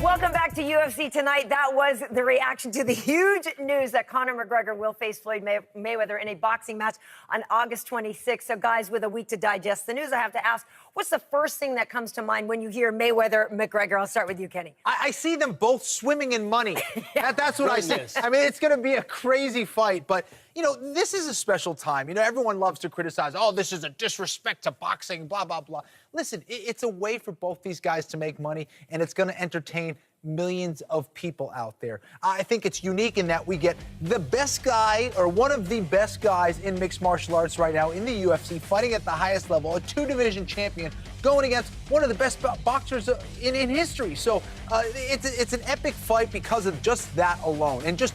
Welcome back to UFC Tonight. That was the reaction to the huge news that Conor McGregor will face Floyd Mayweather in a boxing match on August 26th. So, guys, with a week to digest the news, I have to ask, what's the first thing that comes to mind when you hear Mayweather-McGregor? I'll start with you, Kenny. I see them both swimming in money. That's what I see. I mean, it's going to be a crazy fight, but, you know, this is a special time. You know, everyone loves to criticize, oh, this is a disrespect to boxing, blah, blah, blah. Listen, it's a way for both these guys to make money, and it's going to entertain millions of people out there. I think it's unique in that we get the best guy, or one of the best guys in mixed martial arts right now in the UFC, fighting at the highest level, a two-division champion, going against one of the best boxers in history. So it's an epic fight because of just that alone. And just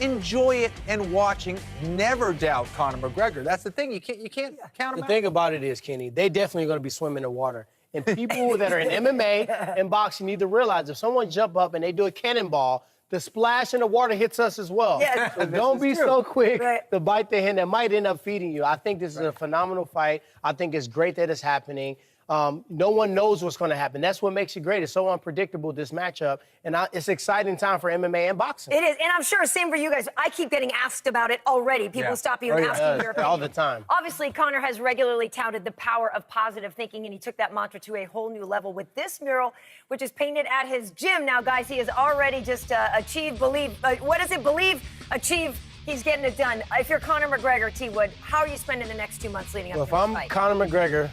enjoy it and watching. Never doubt Conor McGregor. That's the thing. You can't count him out. The thing about it is, Kenny, they definitely going to be swimming in water. And people that are in MMA and boxing need to realize if someone jump up and they do a cannonball, the splash in the water hits us as well. Yeah, so don't be so quick to bite the hand that might end up feeding you. I think this is a phenomenal fight. I think it's great that it's happening. No one knows what's going to happen. That's what makes it great. It's so unpredictable, this matchup. And it's an exciting time for MMA and boxing. It is. And I'm sure same for you guys. I keep getting asked about it already. People stop you and ask you your opinion. All the time. Obviously, Conor has regularly touted the power of positive thinking, and he took that mantra to a whole new level with this mural, which is painted at his gym. Now, guys, he has already just achieved, what is it? Believe, achieve. He's getting it done. If you're Conor McGregor, T. Wood, how are you spending the next 2 months leading up to this fight? If I'm Conor McGregor,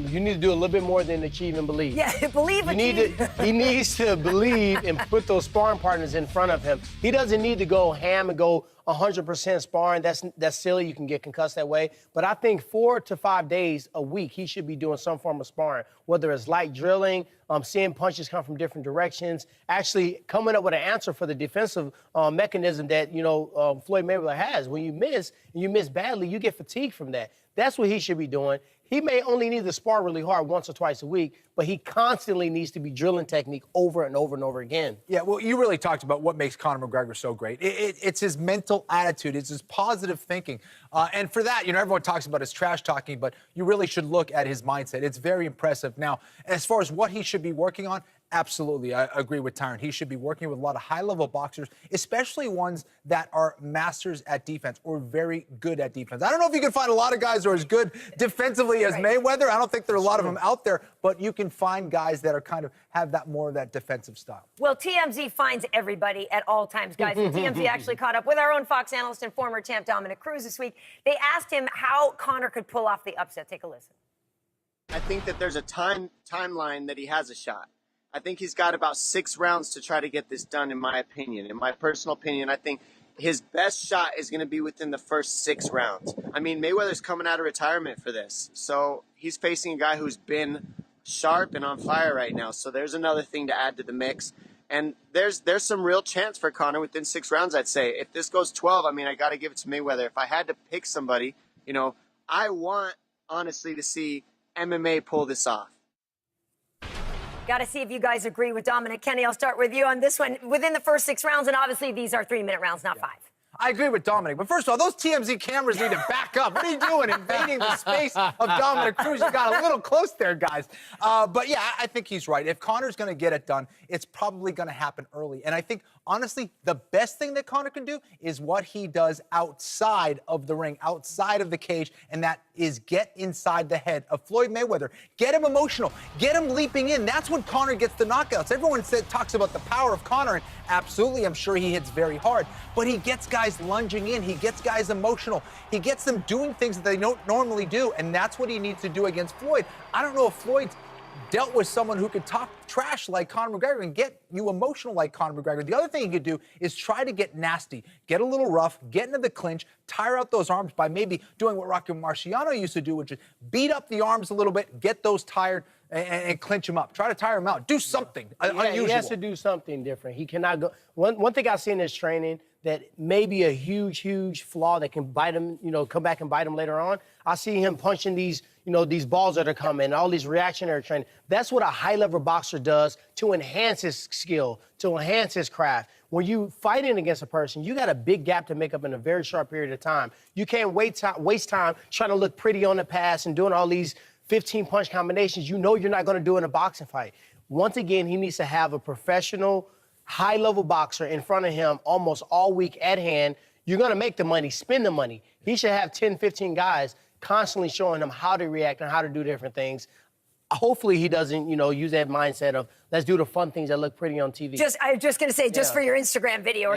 you need to do a little bit more than achieve and believe. Yeah, believe, achieve. He needs to believe and put those sparring partners in front of him. He doesn't need to go ham and go 100% sparring. That's silly. You can get concussed that way. But I think 4 to 5 days a week, he should be doing some form of sparring, whether it's light drilling, seeing punches come from different directions, actually coming up with an answer for the defensive mechanism that, Floyd Mayweather has. When you miss, and you miss badly, you get fatigued from that. That's what he should be doing. He may only need to spar really hard once or twice a week, but he constantly needs to be drilling technique over and over and over again. Yeah, well, you really talked about what makes Conor McGregor so great. It's his mental attitude. It's his positive thinking. And for that, everyone talks about his trash talking, but you really should look at his mindset. It's very impressive. Now, as far as what he should be working on, absolutely, I agree with Tyron. He should be working with a lot of high-level boxers, especially ones that are masters at defense or very good at defense. I don't know if you can find a lot of guys who are as good defensively as Mayweather. I don't think there are a lot of them out there, but you can find guys that are kind of have that more of that defensive style. Well, TMZ finds everybody at all times, guys. And TMZ actually caught up with our own Fox analyst and former champ Dominick Cruz this week. They asked him how Conor could pull off the upset. Take a listen. I think that there's a timeline that he has a shot. I think he's got about 6 rounds to try to get this done, in my opinion. In my personal opinion, I think his best shot is going to be within the first 6 rounds. I mean, Mayweather's coming out of retirement for this. So he's facing a guy who's been sharp and on fire right now. So there's another thing to add to the mix. And there's some real chance for Conor within 6 rounds, I'd say. If this goes 12, I mean, I got to give it to Mayweather. If I had to pick somebody, I want, honestly, to see MMA pull this off. Got to see if you guys agree with Dominic. Kenny, I'll start with you on this one. Within the first 6 rounds, and obviously these are 3-minute rounds, not 5. I agree with Dominic, but first of all, those TMZ cameras need to back up. What are you doing, invading the space of Dominick Cruz? You got a little close there, guys. But yeah, I think he's right. If Conor's going to get it done, it's probably going to happen early. And I think, honestly, the best thing that Conor can do is what he does outside of the ring, outside of the cage, and that is get inside the head of Floyd Mayweather. Get him emotional. Get him leaping in. That's when Conor gets the knockouts. Everyone talks about the power of Conor, and absolutely, I'm sure he hits very hard, but he gets guys lunging in. He gets guys emotional. He gets them doing things that they don't normally do, and that's what he needs to do against Floyd. I don't know if Floyd's dealt with someone who could talk trash like Conor McGregor and get you emotional like Conor McGregor. The other thing he could do is try to get nasty, get a little rough, get into the clinch, tire out those arms by maybe doing what Rocky Marciano used to do, which is beat up the arms a little bit, get those tired, and clinch him up. Try to tire him out. Do something unusual. He has to do something different. He cannot go. One thing I see in his training that may be a huge flaw that can bite him, come back and bite him later on. I see him punching these balls that are coming, all these reactionary training. That's what a high-level boxer does to enhance his skill, to enhance his craft. When you fighting against a person, you got a big gap to make up in a very short period of time. You can't waste time trying to look pretty on the pass and doing all these 15-punch combinations you're not going to do in a boxing fight. Once again, he needs to have a professional, high-level boxer in front of him almost all week at hand. You're going to make the money, spend the money. He should have 10, 15 guys constantly showing him how to react and how to do different things. Hopefully he doesn't, use that mindset of let's do the fun things that look pretty on TV. I was just going to say, just for your Instagram video or